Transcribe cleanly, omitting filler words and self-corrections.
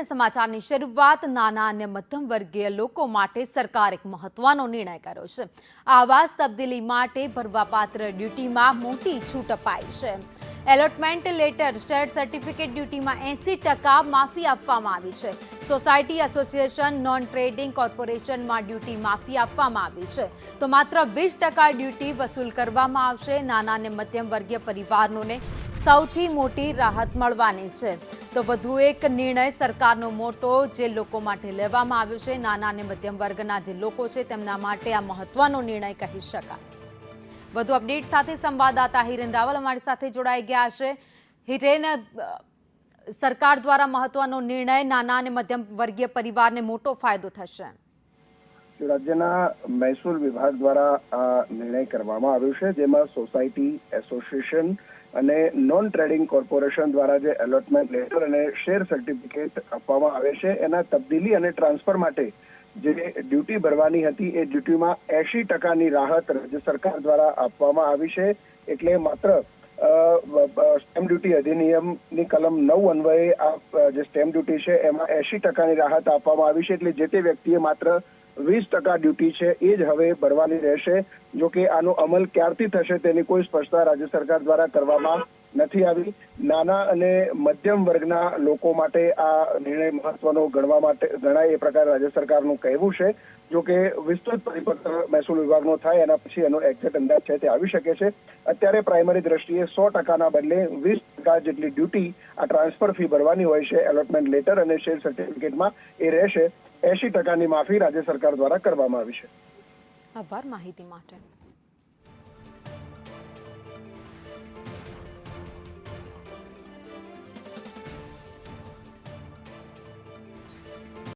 અગત્યના સમાચારની શરૂઆત નાના અને મધ્યમ વર્ગીય લોકો માટે સરકાર એક મહત્વનો નિર્ણય કર્યો છે। આવાસ તબદીલી માટે ભરવાપાત્ર ડ્યુટીમાં મોટી છૂટ અપાઈ છે। એલોટમેન્ટ લેટર સ્ટેટ સર્ટિફિકેટ ડ્યુટીમાં 80% માફી આપવામાં આવી છે। સોસાયટી એસોસિએશન નોન ટ્રેડિંગ કોર્પોરેશનમાં ડ્યુટી માફી આપવામાં આવી છે, તો માત્ર 20% ડ્યુટી વસૂલ કરવામાં આવશે। નાના અને મધ્યમ વર્ગીય પરિવારોને સૌથી મોટી રાહત મળવાની છે। તો વધુ એક નિર્ણય સરકારનો મોટો જે લોકો માટે લેવામાં આવ્યો છે। નાના અને મધ્યમ વર્ગના જે લોકો છે તેમના માટે આ મહત્વનો નિર્ણય કહી શકાય। વધુ અપડેટ સાથે સંવાદદાતા હિરેન રાવલ અમારી સાથે જોડાઈ ગયા છે। હિરેન, સરકાર દ્વારા મહત્વનો નિર્ણય, નાના અને મધ્યમ વર્ગીય પરિવારને મોટો ફાયદો થશે। રાજ્યના મહેસૂલ વિભાગ દ્વારા આ નિર્ણય કરવામાં આવ્યો છે, જેમાં સોસાયટી એસોસિએશન અને નોન ટ્રેડિંગ કોર્પોરેશન દ્વારા જે એલોટમેન્ટ લેટર અને શેર સર્ટિફિકેટ આપવામાં આવે છે એના તબદીલી અને ટ્રાન્સફર માટે જે ડ્યુટી ભરવાની હતી એ ડ્યુટીમાં 80%ની રાહત રાજ્ય સરકાર દ્વારા આપવામાં આવી છે। એટલે માત્ર સ્ટેમ્પ ડ્યુટી અધિનિયમની કલમ 9 અન્વયે આ જે સ્ટેમ્પ ડ્યુટી છે એમાં 80%ની રાહત આપવામાં આવી છે। એટલે જે તે વ્યક્તિએ માત્ર 20% ડ્યુટી છે એ જ હવે ભરવાની રહેશે। જો કે આનો અમલ ક્યારથી થશે તેની કોઈ સ્પષ્ટતા રાજ્ય સરકાર દ્વારા કરવામાં નથી આવી। નાના અને મધ્યમ વર્ગના લોકો માટે આ નિર્ણય મહત્વનો ગણાય એ પ્રકારે રાજ્ય સરકારનું કહેવું છે। જો કે વિસ્તૃત પરિપત્ર મહેસૂલ વિભાગનો થાય એના પછી એનો એક્ઝેક્ટ અંદાજ છે તે આવી શકે છે। અત્યારે પ્રાઇમરી દ્રષ્ટિએ 100%ના બદલે 20% જેટલી ડ્યુટી આ ટ્રાન્સફર ફી ભરવાની હોય છે એલોટમેન્ટ લેટર અને શેર સર્ટિફિકેટમાં એ રહેશે। 80%ની માફી રાજ્ય સરકાર દ્વારા કરવામાં આવી છે। આભાર માહિતી માટે।